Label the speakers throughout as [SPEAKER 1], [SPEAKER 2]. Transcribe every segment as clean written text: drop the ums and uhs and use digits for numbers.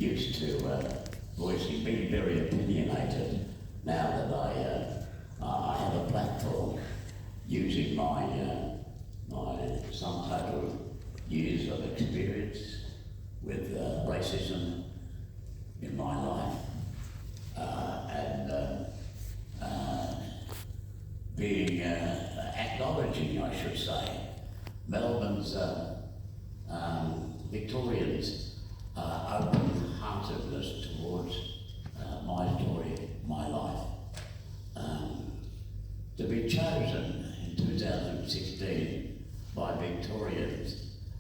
[SPEAKER 1] used to voicing, being very opinionated. Now that I have a platform using my sum total years of experience with racism in my life, and being acknowledging, I should say, Melbourne's Victorians' open-heartedness towards my story, my life. To be chosen in 2016 by Victorians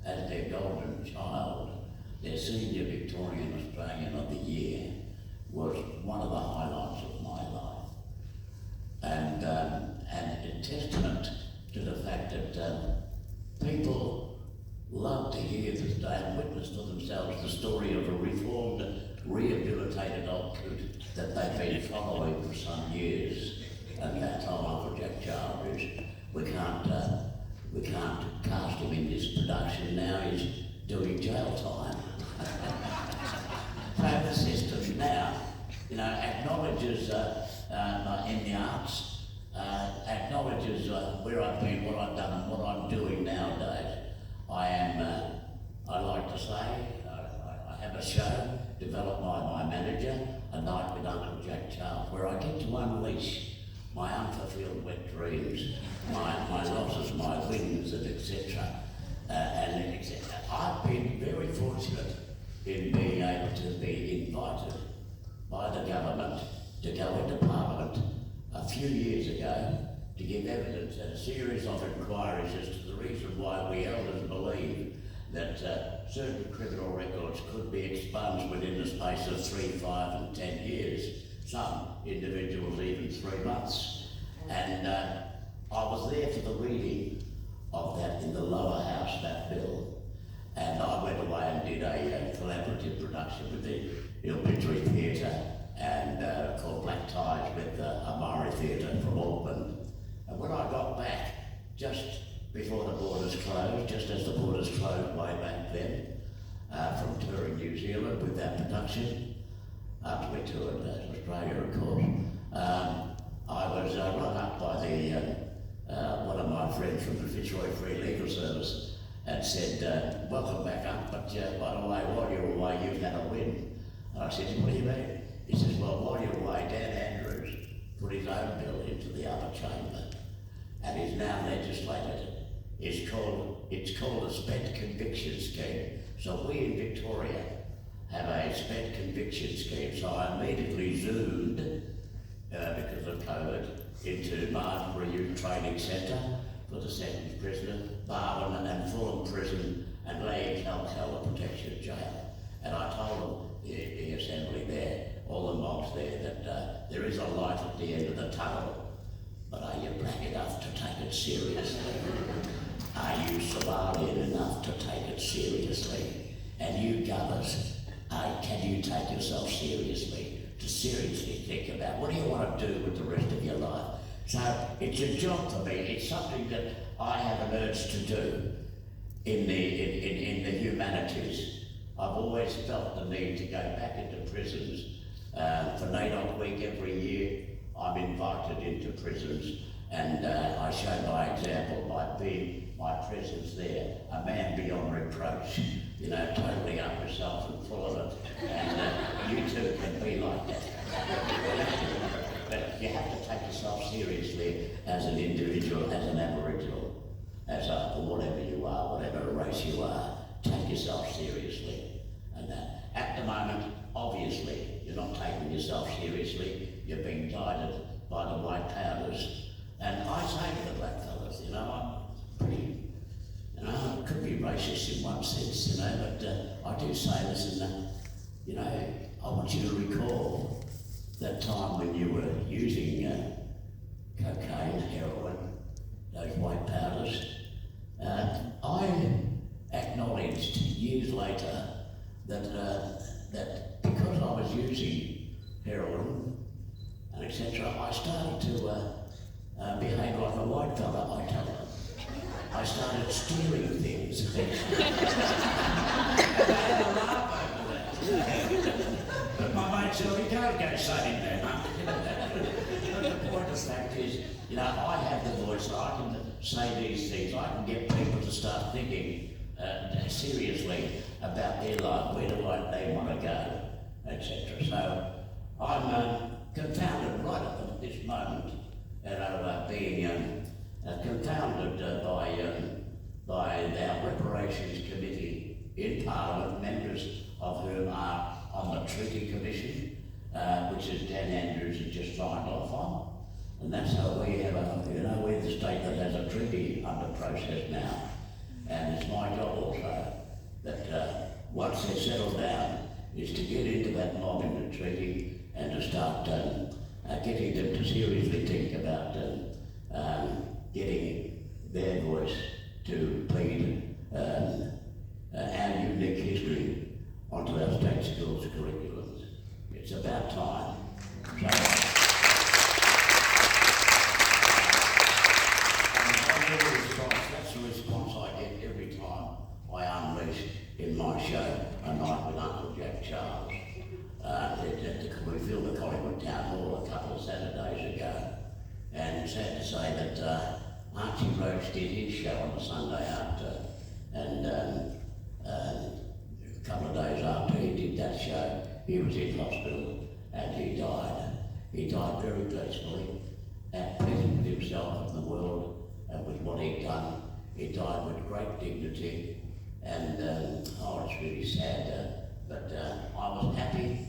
[SPEAKER 1] as their golden child, their senior Victorian Australian of the Year, was one of the highlights of my life. And a testament to the fact that people love to hear this day and witness for themselves the story of a reformed, rehabilitated old coot that they've been following for some years. And that's all Uncle Jack Child is. We can't cast him in this production now. He's doing jail time. So the system now, acknowledges in the arts, acknowledges where I've been, what I've done, and what I'm doing nowadays. I like to say, I have a show developed by my manager, A Night with Uncle Jack Charles, where I get to unleash my unfulfilled wet dreams, my losses, my wins, and etc. And etc. I've been very fortunate in being able to be invited by the government to go into Parliament a few years ago to give evidence at a series of inquiries as to the reason why we elders believe that certain criminal records could be expunged within the space of 3, 5 and 10 years. Some individuals even 3 months. And I was there for the reading of that in the lower house, that bill. And I went away and did a collaborative production with the Ilpitri Theatre and called Black Ties with Amari Theatre from Auckland. And when I got back, just before the borders closed, just as the borders closed way back then, from touring New Zealand with that production, after we toured Australia, of course, I was run up by one of my friends from the Fitzroy Free Legal Service and said, welcome back up, but by the way, while you're away, you've had a win. And I said, what do you mean? He says, well, while you're away, Dan Andrews put his own bill into the upper chamber and is now legislated. It's called a spent conviction scheme. So we in Victoria have a spent conviction scheme. So I immediately zoomed, because of COVID, into Marlborough Youth Training Centre for the sentence prisoner, Barwon and Fulham Prison, and Leigh Calcutta Protection Jail. And I told the assembly there, all the mobs there, that there is a light at the end of the tunnel, but are you black enough to take it seriously? Are you Somalian enough to take it seriously? And you governors, can you take yourself seriously, to seriously think about what do you want to do with the rest of your life? So it's a job for me. It's something that I have an urge to do in the humanities. I've always felt the need to go back into prisons. For NAIDOC Week every year, I'm invited into prisons, and I show my example by being my presence there, a man beyond reproach, totally up yourself and full of it, and you too can be like that. But you have to take yourself seriously as an individual, as an Aboriginal, as whatever you are, whatever race you are, take yourself seriously. And at the moment, obviously, you're not taking yourself seriously, you're being guided by the white powders. And I say to the black fellas, I'm pretty, I could be racist in one sense, but I do say, listen, I want you to recall that time when you were using cocaine, heroin, those white powders. I acknowledged years later that because I was using heroin and etc., I started to behave like a white fella, I tell them. I started stealing things. I had a laugh over that. fact is, you know, I have the voice, so I can say these things. I can get people to start thinking seriously about their life, where do they want to go, etc. So I'm confounded right at this moment, being confounded by our reparations committee in Parliament, members of whom are on the Treaty Commission, which is Dan Andrews has just signed off on. And that's how we have we're the state that has a treaty under process now. And it's my job also that once they're settled down, is to get into that mob in the treaty and to start getting them to seriously think about getting their voice to plead our unique history onto our state schools curriculums. It's about time. That's the response I get every time I unleash in my show A Night with Uncle Jack Charles. We filmed the Collingwood Town Hall a couple of Saturdays ago, and sad to say that Archie Roach did his show on the Sunday after, and a couple of days after he did that show, he was in hospital and he died. He died very peacefully, at peace with himself and the world, and with what he'd done. He died with great dignity, and it's really sad, but I was happy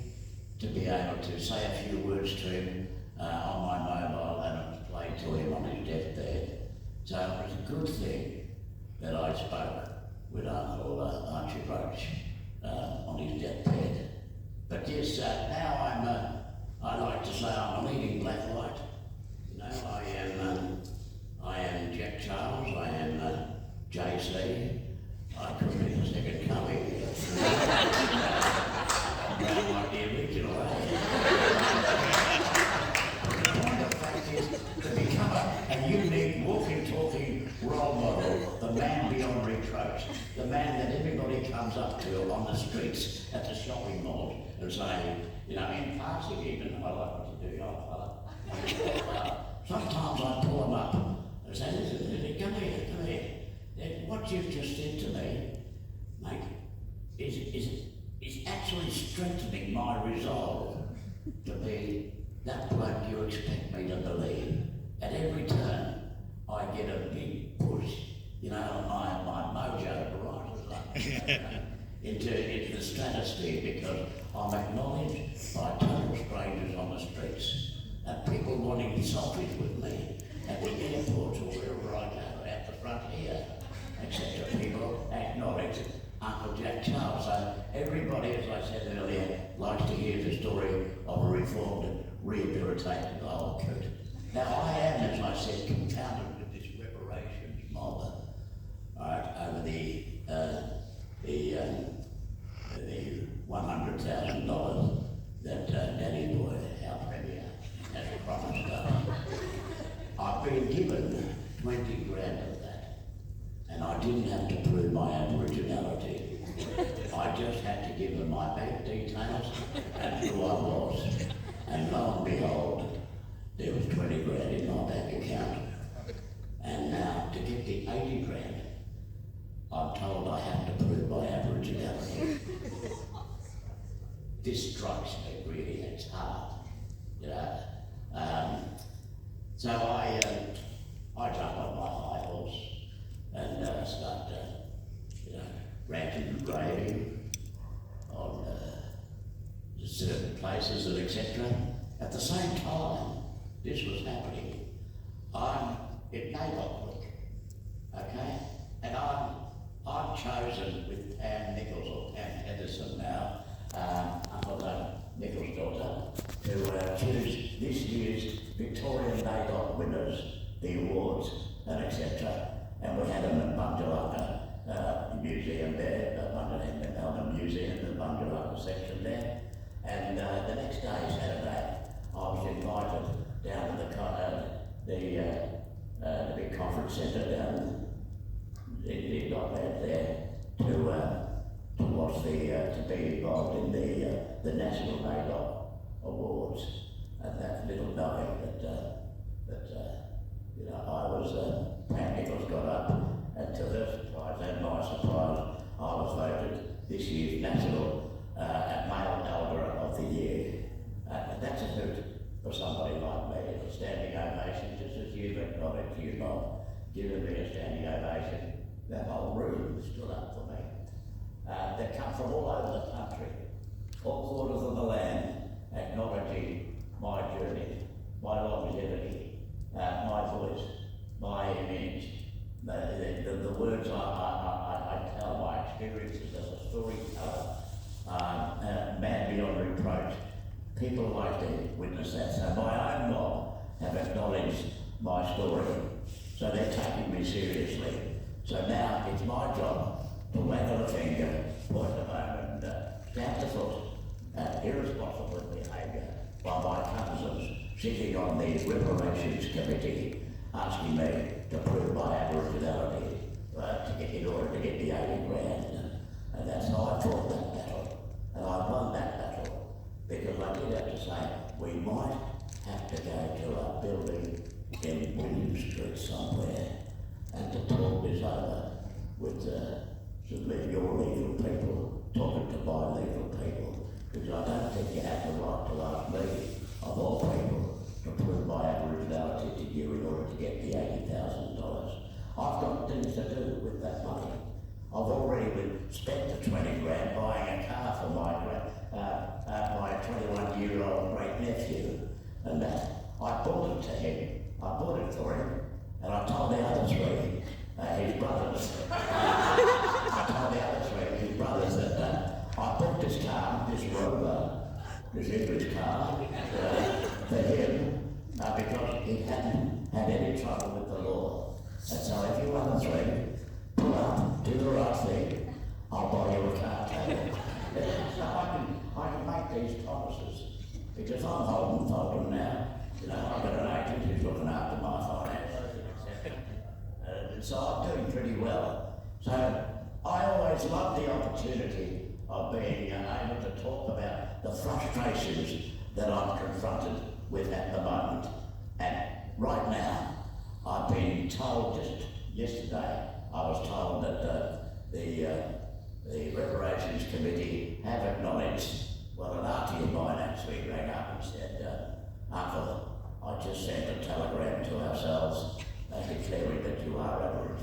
[SPEAKER 1] to be able to say a few words to him on my mobile and play to him on his deathbed. So it was a good thing that I spoke with Uncle Archie Roach on his deathbed. But yes, now I like to say I'm a leading black light. You know, I am Jack Charles, I am JC. I could be the second coming. I'm like the original, The point of fact is to become a unique walking, talking role model, the man beyond reproach, the man that everybody comes up to on the streets, at the shopping malls, and saying, you know, in passing even, I like what you do, young fella. Sometimes I pull them up and say, listen, come here. What you've just said to me, mate, is actually strengthening my resolve to be that bloke you expect me to believe. At every turn, I get a big push, you know, my mojo rises up into the stratosphere, because I'm acknowledged by total strangers on the streets, and people wanting selfies with me at the airports or wherever I go, at the front here, etc. People acknowledge Uncle Jack Charles. So everybody, as I said earlier, likes to hear the story of a reformed and rehabilitated old coot. Now I am, as I said, confounded with this reparations mob over the $100,000 that Danny Boy, our Premier, has promised us. I've been given 20 grand of that, and I didn't have to prove my Aboriginality. I just had to give them my bank details and who I was, and lo and behold, there was 20 grand in my bank account. And now, to get the 80 grand, I'm told I have to prove my Aboriginality. This strikes me really, it's hard, you know. So I jump on my high horse and start, ranting and raving on certain places and etc. At the same time, this was happening. I'm in neighbourhood, okay, and I'm chosen with Pam Nichols, or Pam Pedersen now, Uncle Nichols' daughter, to choose this year's Victorian NAIDOC winners, the awards, and etc. And we had them at Bunjalaka Museum there, the Melbourne Museum, the Bunjalaka section there. And the next day, Saturday, I was invited down to the big conference centre down in Dockland there to watch to be involved in the National NAIDOC Awards, and that little knowing that But, you know, I was, Pat Nichols got up, and to her surprise and my surprise, I was voted this year's National Male Elder of the Year. And that's a hoot for somebody like me. A standing ovation, just as you've acknowledged you've not given me a standing ovation. That whole room stood up for me. They come from all over the country, all quarters of the land, acknowledging my journey, my longevity, my voice, my image, the words I tell, my experiences as a storyteller, man beyond reproach. People like to witness that. So my own mob have acknowledged my story, so they're taking me seriously. So now it's my job to waggle a finger, point a moment, stamp the foot at irresponsible behaviour by my cousins sitting on the Reparations Committee asking me to prove my Aboriginality in order to get the 80 grand. And that's how I fought that battle. And I won that battle because I did have to say, we might have to go to a building in William Street somewhere and to talk this over with some of your legal people, talking to my legal people, because I don't think you have the right to ask me, of all people, to prove my Aboriginality to you in order to get the $80,000. I've got things to do with that money. I've already spent the 20 grand buying a car for my 21-year-old great nephew, and I bought it to him. I bought it for him, and I told the other three, his brothers, I told the other three, his brothers, that I bought this car, this Rover, this English car, for him, because he hadn't had any trouble with the law. And so if you other three pull up, do the right thing, I'll buy you a car table. So I can make these promises, because I'm holding Fulton now. You know, I've got an agent who's looking after my finances, etc. So I'm doing pretty well. So I always love the opportunity of being able to talk about the frustrations that I'm confronted with at the moment. And right now, I've been told just yesterday, I was told that the Reparations Committee have acknowledged, well, an auntie of mine actually rang up and said, Uncle, I just sent a telegram to ourselves declaring that you are Aboriginal.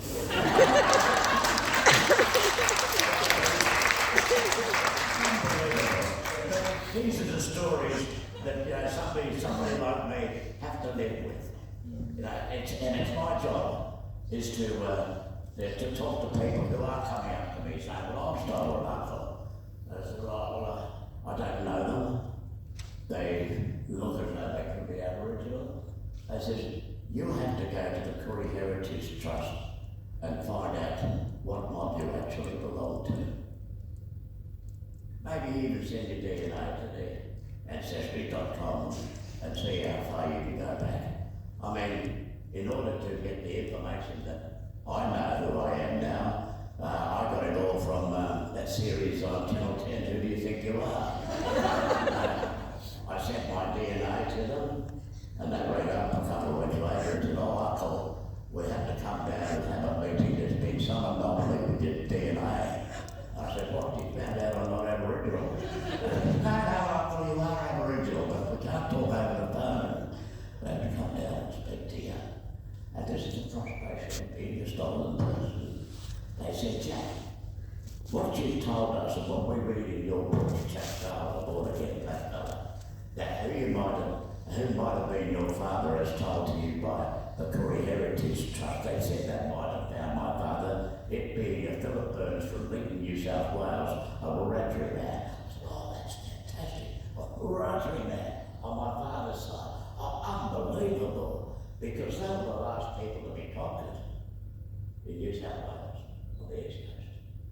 [SPEAKER 1] These are the stories that somebody like me have to live with. You know, and it's my job is to talk to people who are coming up to me saying, well, I'm still an uncle. I said, well, I don't know them. They look as though they could be Aboriginal. I said, you have to go to the Koori Heritage Trust and find out what mob you actually belong to. Maybe even send your DNA to the Ancestry.com and see how far you can go back. I mean, in order to get the information that I know who I am now, I got it all from that series on Channel 10, Who Do You Think You Are? I sent my DNA to them, and they rang up a couple of weeks later and said, oh, Uncle, we have to come down and have a meeting. There's been some anomaly with your DNA. I said, what, you found out I'm not Aboriginal? No, Uncle, you are Aboriginal, but we can't talk over the phone. We have to come down and speak to you. And this is the frustration of being a stolen person. They said, Jack, what you told us and what we read in your book, chapter on the border getting back that who might have been your father as told to you by the Koori Heritage Trust. They said that might have found my father, it being a Philip Burns from Lincoln, New South Wales, a Wiradjuri man. I said, oh, that's fantastic. A Wiradjuri man on my father's side. Oh, unbelievable. Because they were the last people to be conquered in New South Wales, on the East Coast.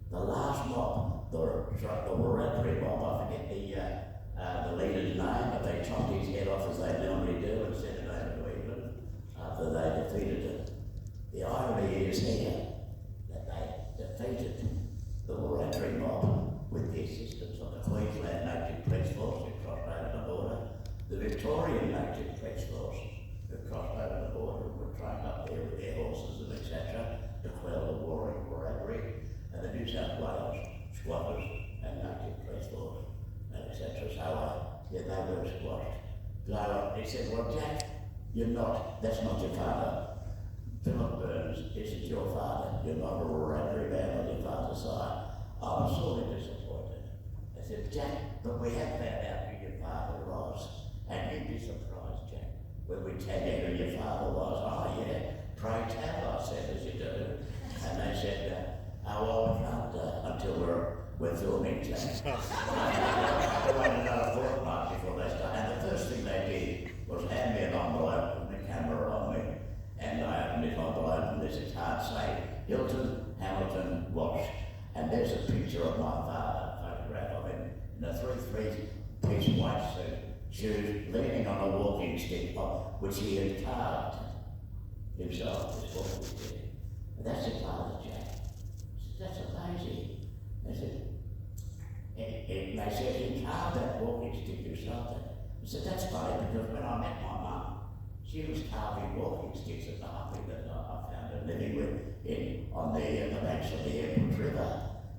[SPEAKER 1] The last mob, the Wiradjuri mob, I forget the leader's name, but they chopped his head off as they normally do and sent it over to England after they defeated it. The irony is here that they defeated the Wiradjuri mob with the assistance of the Queensland Native Police Force who crossed over the border, the Victorian Native Police Force, who crossed over the border and were trained up there with their horses and etc. to quell the warring bribery, and the New South Wales squatters and native police force, etc. So yeah, they were squashed. So he said, well, Jack, that's not your father. Philip Burns isn't your father. You're not a Wiradjuri man on your father's side. I was sorely disappointed. I said, Jack, but we have found out who your father was. And you'd be surprised, Jack, when we tell you who your father was. Oh, yeah, pray tell, I said, as you do. And they said, oh, well, we can't until we're filming, Jack. They waited another fortnight before they started. And the first thing they did was hand me an envelope with the camera on me. And I opened this envelope and there's a card saying Hilton Hamilton Walsh. And there's a picture of my father, a photograph of him in a three-piece white suit, shoes, leaning on a walking stick, which he had carved himself, this walking stick. And that's your father, Jack. I said, that's amazing. I said, they said he carved that walking stick himself. I said, that's funny because when I met my mum, she was carving walking sticks at the huppy that I found her living with on the banks of the Airport River.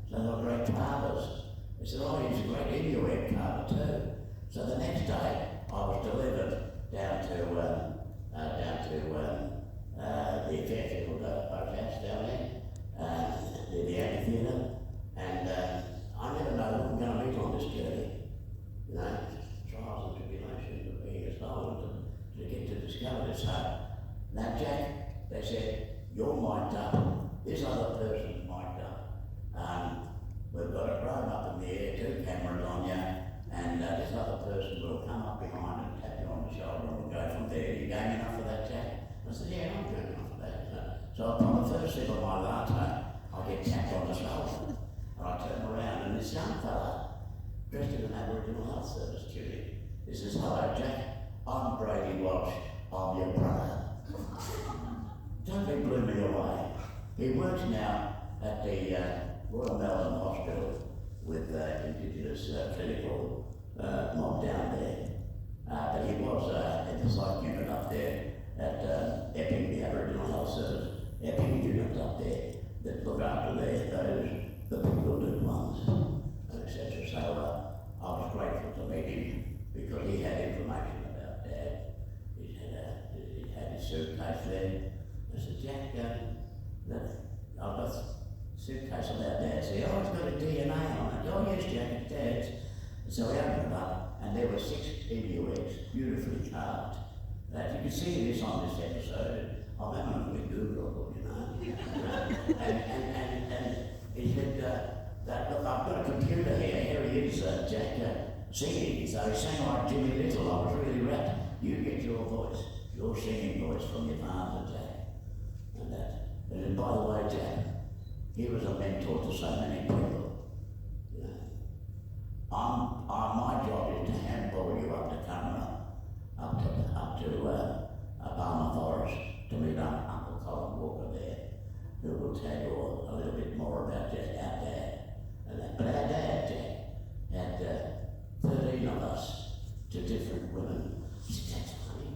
[SPEAKER 1] So they were great carvers. They said, oh, he's a great Inuit carver too. So the next day, I was delivered down to the Fairfield boathouse down there, near the amphitheatre, and I never know who I'm going to meet on this journey. You know, trials and tribulations of being as old to get to discover this. So, now Jack, they said, you're mic'd up, this other person's mic'd up. We've got a drone up in the air, 2 cameras on you, and this other person will come up behind and tap you on the shoulder and we'll go from there. You game enough for that, Jack? I said, yeah, I'm good enough for that. So upon the first sip of my latte, I get tapped on the shoulder. And I turn around and this young fella, dressed in an Aboriginal Health Service tunic, he says, hello, Jack, I'm Brady Walsh, I'm your brother. Totally blew me away. He works now at the Royal Melbourne Hospital with Indigenous clinical mob down there. But he was in the psych unit up there at Epping, the Aboriginal Health Service, Epping unit up there that look after the bewildered ones, etc. So I was grateful to meet him because he had information about Dad. He had his suitcase there. I said, Jack, I've got a suitcase about Dad. See, oh, it's got a DNA on it. Oh, yes, Jack, it's Dad's. So we opened it up, and there were 6 Inuits, beautifully carved. You can see this on this episode. I'm having a Google, you know. and he said, look, I've got a computer here. Here he is, Jack, singing. So he sang like Jimmy Little. I was really rapt. You get your voice, your singing voice from your father, Jack. And by the way, Jack, he was a mentor to so many people. You know, my job is to handball you up to Camera, up to Palmer Forest to meet Uncle Colin Walker there, who will tell you a little bit more about just our dad. But our dad, Jack, had 13 of us to different women. I said, that's funny.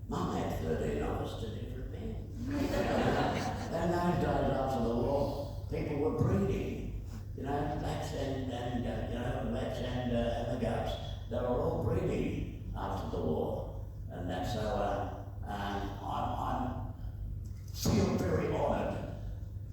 [SPEAKER 1] Mum had 13 of us to different men. And those days after the war, people were breeding. You know, blacks and blacks and the goats. They were all breeding after the war. And that's so I feel very honoured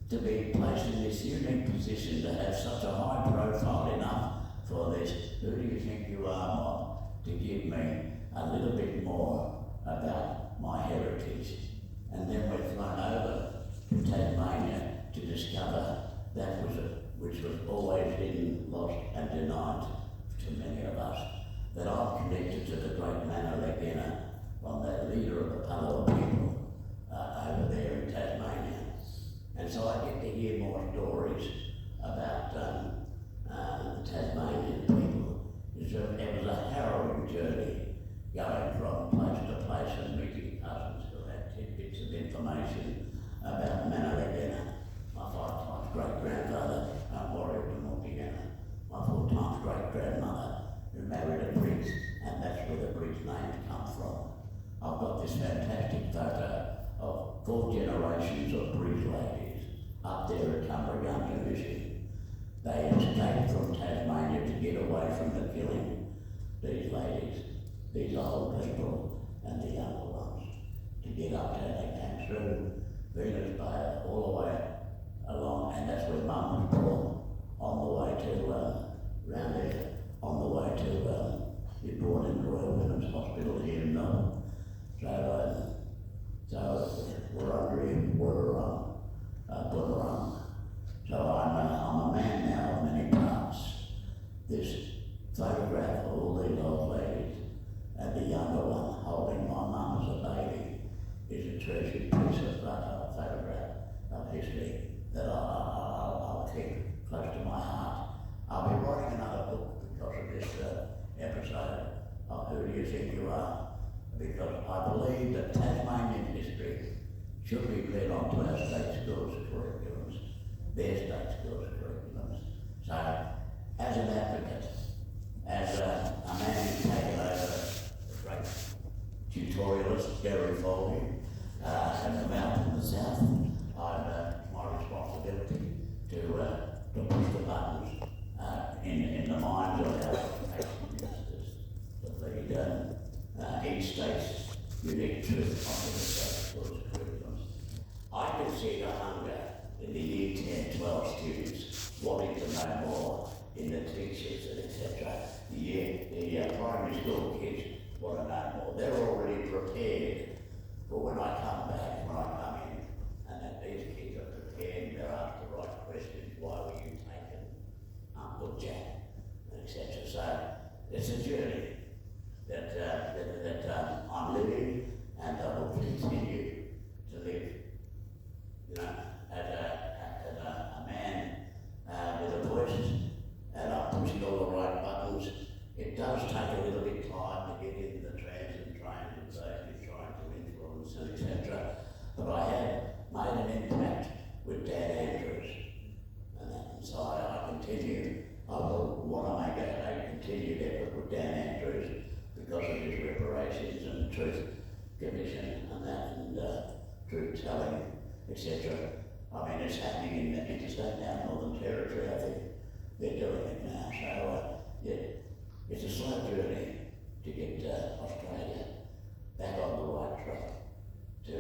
[SPEAKER 1] to be placed in this unique position to have such a high profile enough for this. Who do you think you are, Mob, to give me a little bit more about my heritage? And then we're flown over to Tasmania to discover that which was always hidden, lost and denied to many of us, that I'm connected to the great Manalaguena, from the leader of the Palawa people over there in Tasmania. And so I get to hear more stories about the Tasmanian people. It was a harrowing journey, going from place to place and meeting cousins who had tidbits of information about Manalaguena. My 5 times great-grandfather, Warrior de Mortigana. My 4 times great-grandmother, who married a priest, and that's where the priest names come from. I've got this fantastic 4 generations of bridge ladies up there at Tumbargunga Mission. They escaped from Tasmania to get away from the killing. These ladies, these old people and the younger ones, to get up there. They came through Venus Bay all the way along, and that's where Mum was born, on the way to, round there, on the way to, you're born in the Royal Women's Hospital here in Melbourne. So we're under him, we're so I'm a man now of many parts. This photograph of all these old ladies and the younger one holding my mum as a baby is a treasured piece of photograph of history that I'll keep close to my heart. I'll be writing another book because of this episode of Who Do You Think You Are? Because I believe that Tasmanian history should be read onto our state schools curriculums, their state schools curriculums. So, as an advocate, as a man who's taken over the great tutorialist Gary Foley and the mountain in the south, it's my responsibility to push the buttons in the minds of our education ministers to lead each state's unique truth onto the state schools curriculums. I can see the hunger in the year 10, 12 students wanting to know more in the teachers and etc. The primary school kids want to know more. They're already prepared for when I come back, when I come in, and that these kids are prepared, they're asked the right questions. Why were you taken, Uncle Jack, etc. So it's a journey that I'm living, and I will continue to live. You know, as a man with a voice, and I'm pushing all the right buttons. It does take a little bit of time to get into the transit train and basically trying to influence and etc. But I have made an impact with Dan Andrews, and so I continue. I will want to make a continued effort with Dan Andrews because of his reparations and truth commission and that, and truth telling, etc. I mean, it's happening in the interstate now, Northern Territory. I think they're doing it now. So yeah, it's a slow journey to get Australia back on the right track, to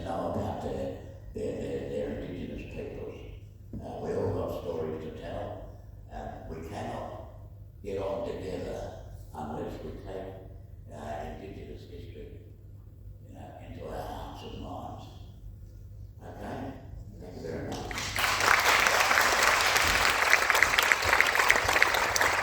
[SPEAKER 1] know about their Indigenous peoples. We all got stories to tell, and we cannot get on together unless we take Indigenous history